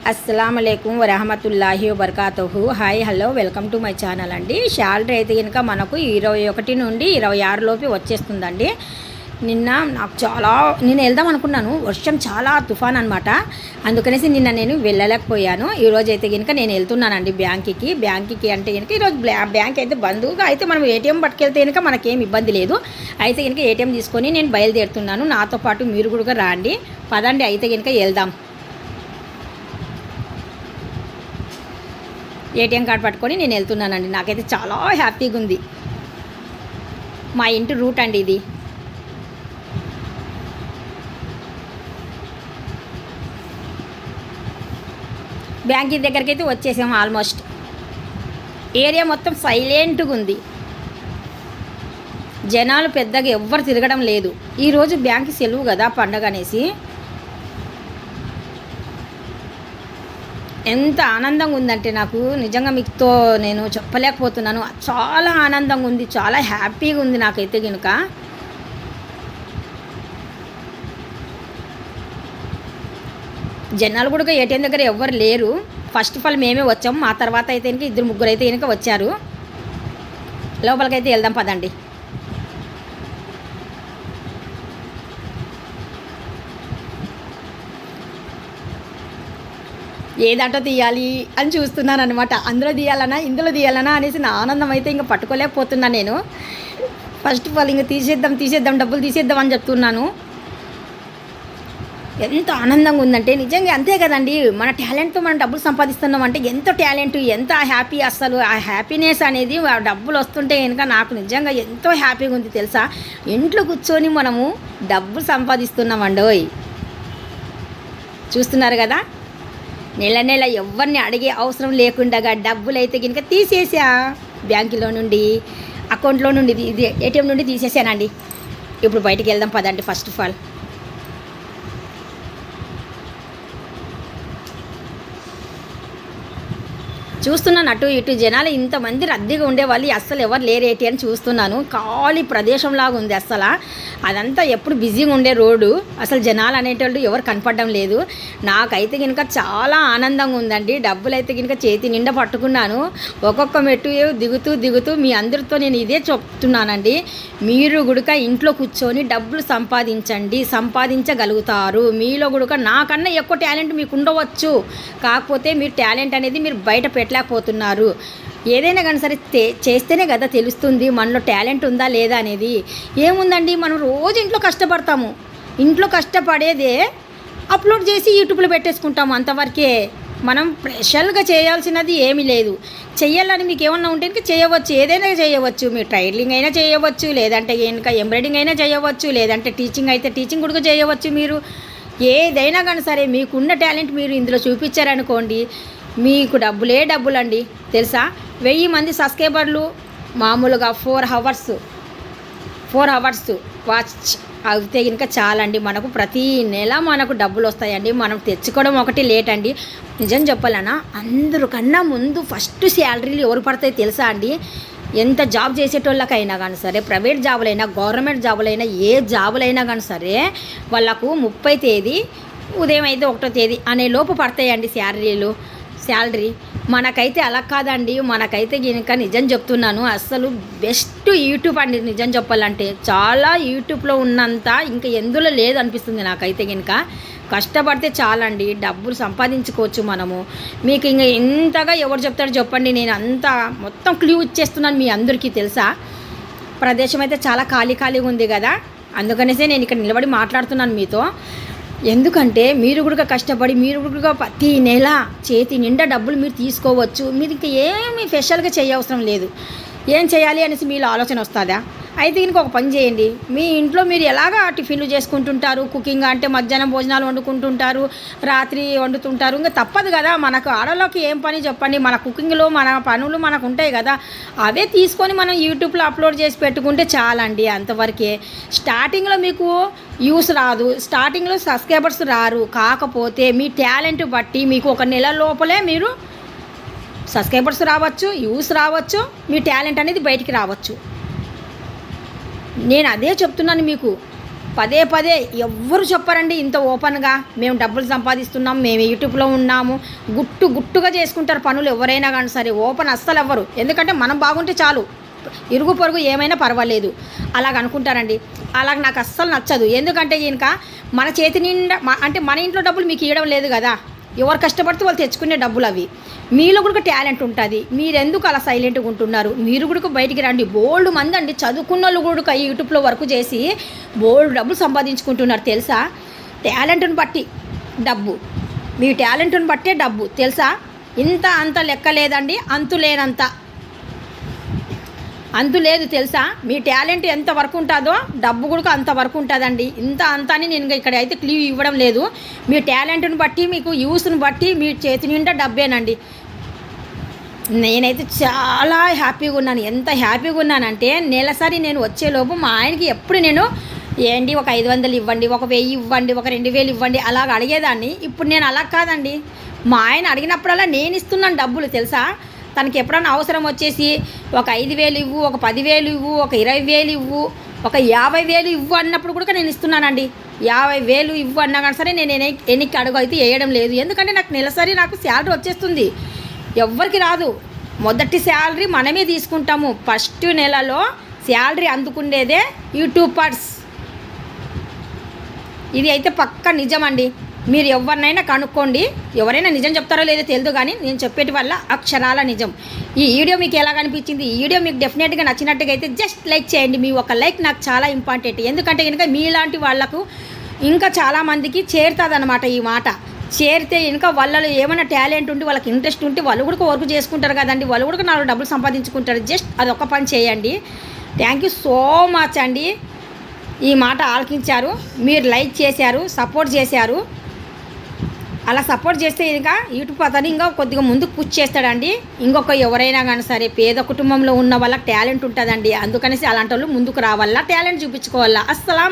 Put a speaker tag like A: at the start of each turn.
A: అస్సలాముఅలైకుం వరహమతుల్లాహి వబర్కాతుహు. Hi hello, welcome to my channel అండి. శాలరీ అయితే కనుక మనకు 21 నుండి 26 లోపు వచ్చేస్తుందండి. నిన్న నేను వెళ్దాం అనుకున్నాను, వర్షం చాలా తుఫాన్ అనమాట. అందుకనేసి నిన్న నేను వెళ్ళలేకపోయాను. ఈరోజు అయితే కనుక నేను వెళ్తున్నానండి బ్యాంక్కి అంటే కనుక ఈరోజు బ్యాంక్ అయితే బంధువుగా అయితే మనం ఏటీఎం పట్టుకెళ్తే కనుక మనకేం ఇబ్బంది లేదు. అయితే కనుక ఏటీఎం తీసుకొని నేను బయలుదేరుతున్నాను. నాతో పాటు మీరు కూడా రాండి, పదండి అయితే కనుక వెళ్దాం. ఏటీఎం కార్డు పట్టుకొని నేను వెళ్తున్నానండి. నాకైతే చాలా హ్యాపీగా ఉంది. మా ఇంటి రూట్ అండి ఇది. బ్యాంక్ దగ్గరికి అయితే వచ్చేసాము. ఆల్మోస్ట్ ఏరియా మొత్తం సైలెంట్గా ఉంది. జనాలు పెద్దగా ఎవ్వరు తిరగడం లేదు. ఈరోజు బ్యాంక్ సెలవు కదా, పండగ అనేసి. ఎంత ఆనందంగా ఉందంటే నాకు నిజంగా మీతో నేను చెప్పలేకపోతున్నాను. చాలా ఆనందంగా ఉంది, చాలా హ్యాపీగా ఉంది నాకైతే కనుక. జనాలు కూడా ఏటీఎం దగ్గర ఎవ్వరు లేరు. ఫస్ట్ ఆఫ్ ఆల్ మేమే వచ్చాము. మా తర్వాత అయితే కనుక 2-3 అయితే కనుక వచ్చారు. లోపలికైతే వెళ్దాం పదండి. ఏ దాంట్లో తీయాలి అని చూస్తున్నాను అనమాట. అందులో తీయాలన్నా ఇందులో తీయాలన్నా అనేసి నా ఆనందం అయితే ఇంకా పట్టుకోలేకపోతున్నాను నేను. ఫస్ట్ ఆఫ్ ఆల్ ఇంకా తీసేద్దాం డబ్బులు తీసేద్దాం అని చెప్తున్నాను. ఎంత ఆనందంగా ఉందంటే నిజంగా అంతే కదండి. మన టాలెంట్తో మనం డబ్బులు సంపాదిస్తున్నాం అంటే ఎంత టాలెంట్, ఎంత హ్యాపీ. అసలు ఆ హ్యాపీనెస్ అనేది ఆ డబ్బులు వస్తుంటే కనుక నాకు నిజంగా ఎంతో హ్యాపీగా ఉంది తెలుసా. ఇంట్లో కూర్చొని మనము డబ్బులు సంపాదిస్తున్నామండోయ్. చూస్తున్నారు కదా, నెల ఎవరిని అడిగే అవసరం లేకుండా డబ్బులు అయితే కనుక తీసేసా. బ్యాంకులో నుండి, అకౌంట్లో నుండి, ఇది ఏటీఎం నుండి తీసేసానండి. ఇప్పుడు బయటికి వెళ్దాం పదండి. ఫస్ట్ ఆఫ్ ఆల్ చూస్తున్నాను అటు ఇటు జనాలు ఇంతమంది రద్దీగా ఉండేవాళ్ళు అస్సలు ఎవరు లేరేటి అని చూస్తున్నాను. ఖాళీ ప్రదేశంలాగా ఉంది అస్సలు. అదంతా ఎప్పుడు బిజీగా ఉండే రోడ్డు, అసలు జనాలు అనేటోళ్ళు ఎవరు కనపడడం లేదు. నాకైతే కనుక చాలా ఆనందంగా ఉందండి. డబ్బులు అయితే కనుక చేతి నిండా పట్టుకున్నాను. ఒక్కొక్క మెట్టు దిగుతూ మీ అందరితో నేను ఇదే చెప్తున్నానండి. మీరు గుడక ఇంట్లో కూర్చొని డబ్బులు సంపాదించగలుగుతారు. మీలో గుడక నాకన్నా ఎక్కువ టాలెంట్ మీకు ఉండవచ్చు. కాకపోతే మీరు టాలెంట్ అనేది మీరు బయట పెట్టలేకపోతున్నారు. ఏదైనా కానీ సరే చేస్తేనే కదా తెలుస్తుంది మనలో టాలెంట్ ఉందా లేదా అనేది. ఏముందండి, మనం రోజు ఇంట్లో కష్టపడతాము. ఇంట్లో కష్టపడేదే అప్లోడ్ చేసి యూట్యూబ్లో పెట్టేసుకుంటాము. అంతవరకే. మనం స్పెషల్గా చేయాల్సినది ఏమీ లేదు. చెయ్యాలని మీకు ఏమన్నా ఉంటే ఇంకా చేయవచ్చు, ఏదైనా చేయవచ్చు. మీరు టైలరింగ్ అయినా చేయవచ్చు, లేదంటే ఇంకా ఎంబ్రాయిడింగ్ అయినా చేయవచ్చు, లేదంటే టీచింగ్ అయితే టీచింగ్ కూడా చేయవచ్చు. మీరు ఏదైనా కానీ సరే మీకున్న టాలెంట్ మీరు ఇందులో చూపించారనుకోండి, మీకు డబ్బులండి తెలుసా. 1000 మంది సబ్స్క్రైబర్లు మామూలుగా 4 అవర్స్ వాచ్ అయితే కనుక చాలండి. మనకు ప్రతి నెల మనకు డబ్బులు వస్తాయండి. మనం తెచ్చుకోవడం ఒకటి లేట్ అండి. నిజం చెప్పాలన్నా అందరికన్నా ముందు ఫస్ట్ శాలరీలు ఎవరు పడతాయి తెలుసా అండి. ఎంత జాబ్ చేసేటోళ్ళకైనా కానీ సరే, ప్రైవేట్ జాబులైనా గవర్నమెంట్ జాబులైనా ఏ జాబులైనా కానీ సరే, వాళ్ళకు 30 తేదీ ఉదయం అయితే 1వ తేదీ అనే లోపు పడతాయండి శాలరీ. మనకైతే అలా కాదండి. మనకైతే కనుక నిజం చెప్తున్నాను, అసలు బెస్ట్ యూట్యూబ్ అండి. నిజం చెప్పాలంటే చాలా యూట్యూబ్లో ఉన్నంత ఇంకా ఎందులో లేదనిపిస్తుంది నాకైతే కనుక. కష్టపడితే చాలండి, డబ్బులు సంపాదించుకోవచ్చు మనము. మీకు ఇంకా ఎంతగా ఎవరు చెప్తారో చెప్పండి. నేను అంతా మొత్తం క్లూ ఇచ్చేస్తున్నాను మీ అందరికీ తెలుసా. ప్రదేశం అయితే చాలా ఖాళీగా ఉంది కదా, అందుకనేసే నేను ఇక్కడ నిలబడి మాట్లాడుతున్నాను మీతో. ఎందుకంటే మీరు కూడా కష్టపడి మీరు కూడా ప్రతి నెల చేతి నిండా డబ్బులు మీరు తీసుకోవచ్చు. మీరు ఇంకా ఏమీ స్పెషల్గా చేయవసరం లేదు. ఏం చేయాలి అనేసి మీలో ఆలోచన వస్తుందా? అయితే ఇంకొక ఒక పని చేయండి. మీ ఇంట్లో మీరు ఎలాగా టిఫిన్లు చేసుకుంటుంటారు, కుకింగ్ అంటే మధ్యాహ్నం భోజనాలు వండుకుంటుంటారు, రాత్రి వండుతుంటారు. ఇంకా తప్పదు కదా, మనకు ఆడలోకి ఏం పని చెప్పండి. మన కుకింగ్లో మన పనులు మనకు ఉంటాయి కదా, అవే తీసుకొని మనం యూట్యూబ్లో అప్లోడ్ చేసి పెట్టుకుంటే చాలండి. అంతవరకే. స్టార్టింగ్లో మీకు యూస్ రాదు, స్టార్టింగ్లో సబ్స్క్రైబర్స్ రారు. కాకపోతే మీ టాలెంట్ బట్టి మీకు ఒక నెల లోపలే మీరు సబ్స్క్రైబర్స్ రావచ్చు, యూస్ రావచ్చు, మీ టాలెంట్ అనేది బయటికి రావచ్చు. నేను అదే చెప్తున్నాను మీకు. పదే పదే ఎవ్వరు చెప్పారండి ఇంత ఓపెన్గా మేము డబ్బులు సంపాదిస్తున్నాం, మేము యూట్యూబ్లో ఉన్నాము. గుట్టుగా చేసుకుంటారు పనులు ఎవరైనా కానీ సరే, ఓపెన్ అస్సలు ఎవ్వరు. ఎందుకంటే మనం బాగుంటే చాలు, ఇరుగు పొరుగు ఏమైనా పర్వాలేదు అలాగ అనుకుంటారండి. అలాగ నాకు అస్సలు నచ్చదు. ఎందుకంటే ఇంకా మన చేతి నిండా అంటే మన ఇంట్లో డబ్బులు మీకు ఇవ్వడం లేదు కదా, ఎవరు కష్టపడితే వాళ్ళు తెచ్చుకునే డబ్బులు అవి. మీలో కూడా టాలెంట్ ఉంటుంది, మీరెందుకు అలా సైలెంట్గా ఉంటున్నారు? మీరు కూడా బయటికి రండి. బోల్డ్ మంది అండి చదువుకున్న వాళ్ళు కూడా యూట్యూబ్లో వర్క్ చేసి బోల్డ్ డబ్బులు సంపాదించుకుంటున్నారు తెలుసా. టాలెంట్ని బట్టి డబ్బు, మీ టాలెంట్ని బట్టే డబ్బు తెలుసా. ఇంత అంత లెక్క లేదండి, అంతు లేదు తెలుసా. మీ టాలెంట్ ఎంత వరకు ఉంటుందో డబ్బు కూడా అంత వరకు ఉంటుందండి. ఇంత అంత అని నేను ఇక్కడ అయితే క్లూ ఇవ్వడం లేదు. మీ టాలెంట్ని బట్టి, మీకు యూస్ని బట్టి మీ చేతి నిండా డబ్బేనండి. నేనైతే చాలా హ్యాపీగా ఉన్నాను. ఎంత హ్యాపీగా ఉన్నానంటే నెలసరి నేను వచ్చేలోపు మా ఆయనకి ఎప్పుడు నేను ఏంటి ఒక 500 ఇవ్వండి, ఒక 1000 ఇవ్వండి, ఒక 2000 ఇవ్వండి అలాగ అడిగేదాన్ని. ఇప్పుడు నేను అలా కాదండి, మా ఆయన అడిగినప్పుడల్లా నేను ఇస్తున్నాను డబ్బులు తెలుసా. తనకి ఎప్పుడైనా అవసరం వచ్చేసి ఒక 5000 ఇవ్వు, ఒక 10,000 ఇవ్వు, ఒక 20,000 ఇవ్వు, ఒక 50,000 ఇవ్వు అన్నప్పుడు కూడా నేను ఇస్తున్నానండి. 50,000 ఇవ్వు అన్నా కానీ సరే నేను ఎన్నికి అడుగు అయితే వేయడం లేదు. ఎందుకంటే నాకు నెలసరి నాకు శాలరీ వచ్చేస్తుంది, ఎవ్వరికి రాదు. మొదటి శాలరీ మనమే తీసుకుంటాము. ఫస్ట్ నెలలో శాలరీ అందుకునేదే యూట్యూబర్స్. ఇది అయితే పక్క నిజం అండి. మీరు ఎవరినైనా కనుక్కోండి, ఎవరైనా నిజం చెప్తారో లేదో తెలియదు, కానీ నేను చెప్పేటి వల్ల అక్షరాల నిజం. ఈ వీడియో మీకు ఎలా కనిపించింది? ఈ వీడియో మీకు డెఫినెట్గా నచ్చినట్టుగా అయితే జస్ట్ లైక్ చేయండి. మీ ఒక లైక్ నాకు చాలా ఇంపార్టెంట్. ఎందుకంటే కనుక మీలాంటి వాళ్ళకు ఇంకా చాలామందికి చేరుతుంది ఈ మాట. చేరితే ఇంకా వాళ్ళలో ఏమైనా టాలెంట్ ఉండి వాళ్ళకి ఇంట్రెస్ట్ ఉంటే వాళ్ళు కూడా వర్క్ చేసుకుంటారు కదండి, వాళ్ళు కూడా 4 డబ్బులు సంపాదించుకుంటారు. జస్ట్ అదొక పని చేయండి. థ్యాంక్ యూ సో మచ్ అండి. ఈ మాట ఆలకించారు, మీరు లైక్ చేశారు, సపోర్ట్ చేశారు. అలా సపోర్ట్ చేస్తే ఇంకా యూట్యూబ్ అతను ఇంకా కొద్దిగా ముందుకు పుష్ చేస్తాడండి. ఇంకొక ఎవరైనా కానీ సరే పేద కుటుంబంలో ఉన్న వాళ్ళకి టాలెంట్ ఉంటుందండి, అందుకనేసి అలాంటి వాళ్ళు ముందుకు రావాలా, టాలెంట్ చూపించుకోవాలా. అస్సలాం.